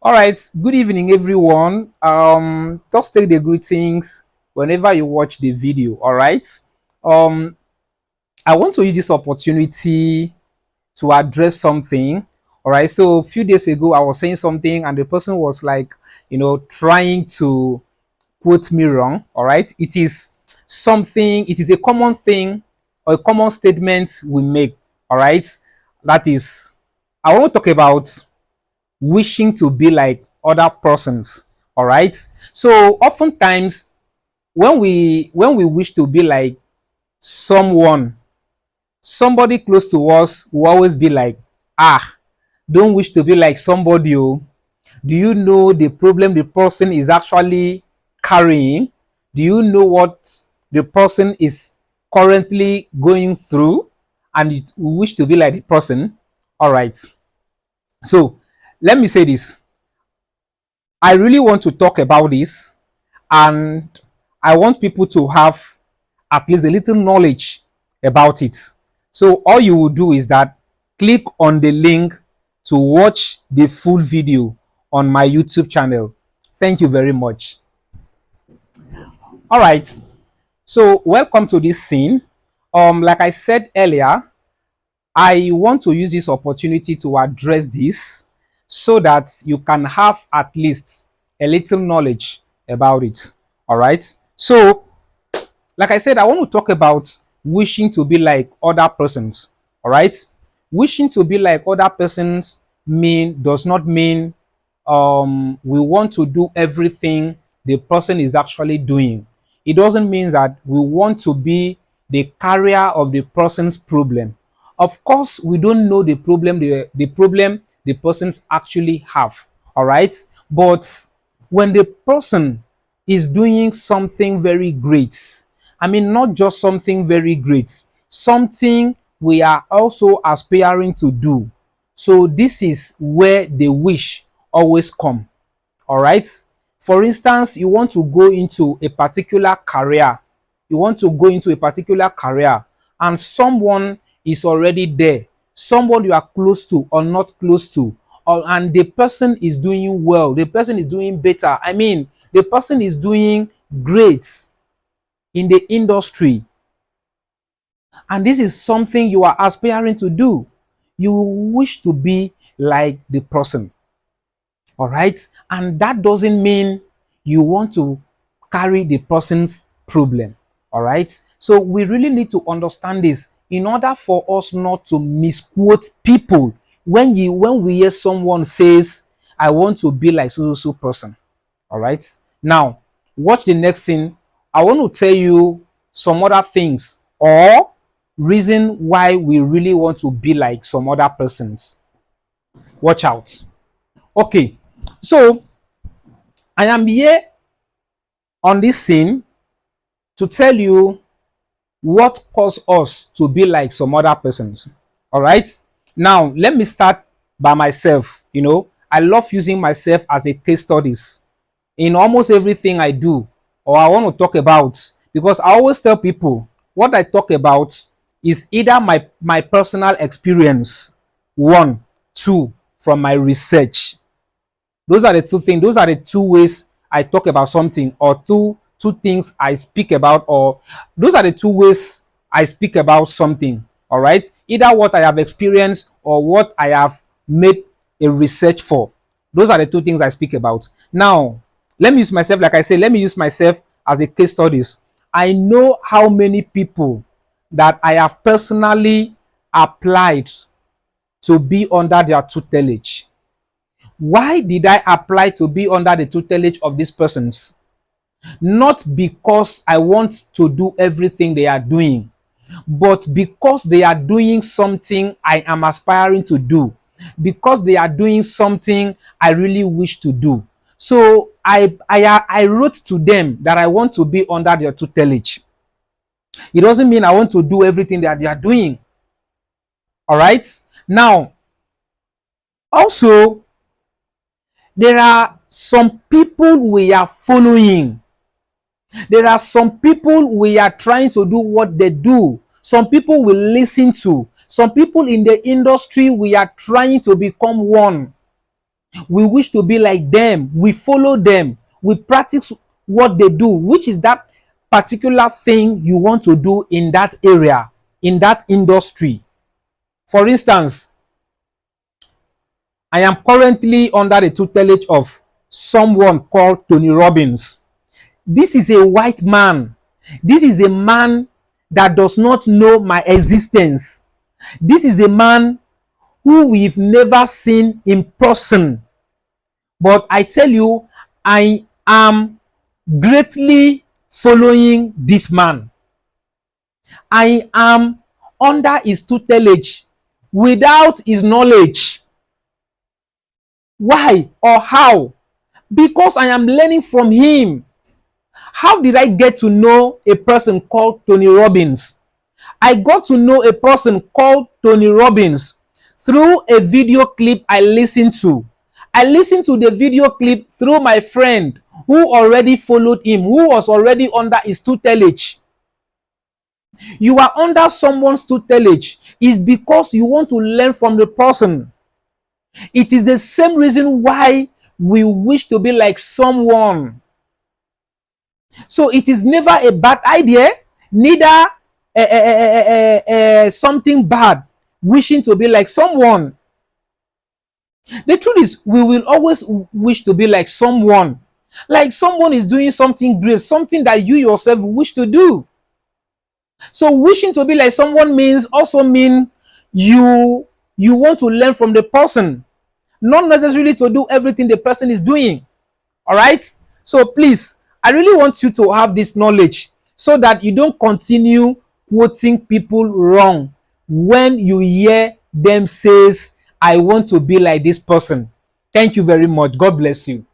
All right, good evening, everyone. Just take the greetings whenever you watch the video. All right. Um, I want to use this opportunity to address something. All right. So a few days ago, I was saying something, and the person was like, trying to quote me wrong. All right. It is something. It is a common thing or a common statement we make. All right. That is, I want to talk about wishing to be like other persons. All right. So oftentimes when we wish to be like someone, somebody close to us will always be like, don't wish to be like somebody. Oh, do you know the problem the person is actually carrying? Do you know what the person is currently going through? And you wish to be like the person. All right. So let me say this. I really want to talk about this, and I want people to have at least a little knowledge about it. So all you will do is that click on the link to watch the full video on my YouTube channel. Thank you very much. All right. So welcome to this scene. Like I said earlier, I want to use this opportunity to address this so that you can have at least a little knowledge about it. All right. So, like I said, I want to talk about wishing to be like other persons. All right. Wishing to be like other persons does not mean we want to do everything the person is actually doing. It doesn't mean that we want to be the carrier of the person's problem. Of course, we don't know the problem the persons actually have. All right. But when the person is doing something very great, I mean, not just something very great, something we are also aspiring to do. So this is where the wish always come. All right. For instance, you want to go into a particular career. You want to go into a particular career, and someone is already there. Someone you are close to or not close to, and the person is doing well. The person is doing better. I mean, the person is doing great in the industry, and this is something you are aspiring to do. You wish to be like the person. All right. And that doesn't mean you want to carry the person's problem. All right. So we really need to understand this in order for us not to misquote people when we hear someone says, I want to be like so person. All right. Now, watch the next scene. I want to tell you some other things or reason why we really want to be like some other persons. Watch out. Okay. So I am here on this scene to tell you what caused us to be like some other persons. All right. Now, let me start by myself. I love using myself as a case studies in almost everything I do or I want to talk about, because I always tell people what I talk about is either my personal experience, one, two, from my research. Those are the two things. Those are the two ways I talk about something, or two things I speak about, or those are the two ways I speak about something. All right, either what I have experienced or what I have made a research for. Those are the two things I speak about. Now, let me use myself, like I say, let me use myself as a case studies. I know how many people that I have personally applied to be under their tutelage. Why did I apply to be under the tutelage of these persons? Not because I want to do everything they are doing, but because they are doing something I am aspiring to do, because they are doing something I really wish to do. So I wrote to them that I want to be under their tutelage. It doesn't mean I want to do everything that they are doing. All right. Now, also, there are some people we are following. There are some people we are trying to do what they do. Some people we listen to. Some people in the industry we are trying to become one. We wish to be like them. We follow them. We practice what they do, which is that particular thing you want to do in that area, in that industry. For instance, I am currently under the tutelage of someone called Tony Robbins. This is a white man. This is a man that does not know my existence. This is a man who we've never seen in person. But I tell you, I am greatly following this man. I am under his tutelage without his knowledge. Why or how? Because I am learning from him. How did I get to know a person called Tony Robbins? I got to know a person called Tony Robbins through a video clip I listened to. I listened to the video clip through my friend who already followed him, who was already under his tutelage. You are under someone's tutelage is because you want to learn from the person. It is the same reason why we wish to be like someone. So it is never a bad idea, neither something bad wishing to be like someone. The truth is, we will always wish to be like someone. Like someone is doing something great, something that you yourself wish to do. So wishing to be like someone also mean you want to learn from the person, not necessarily to do everything the person is doing. All right? So please, I really want you to have this knowledge so that you don't continue quoting people wrong when you hear them says, I want to be like this person. Thank you very much. God bless you.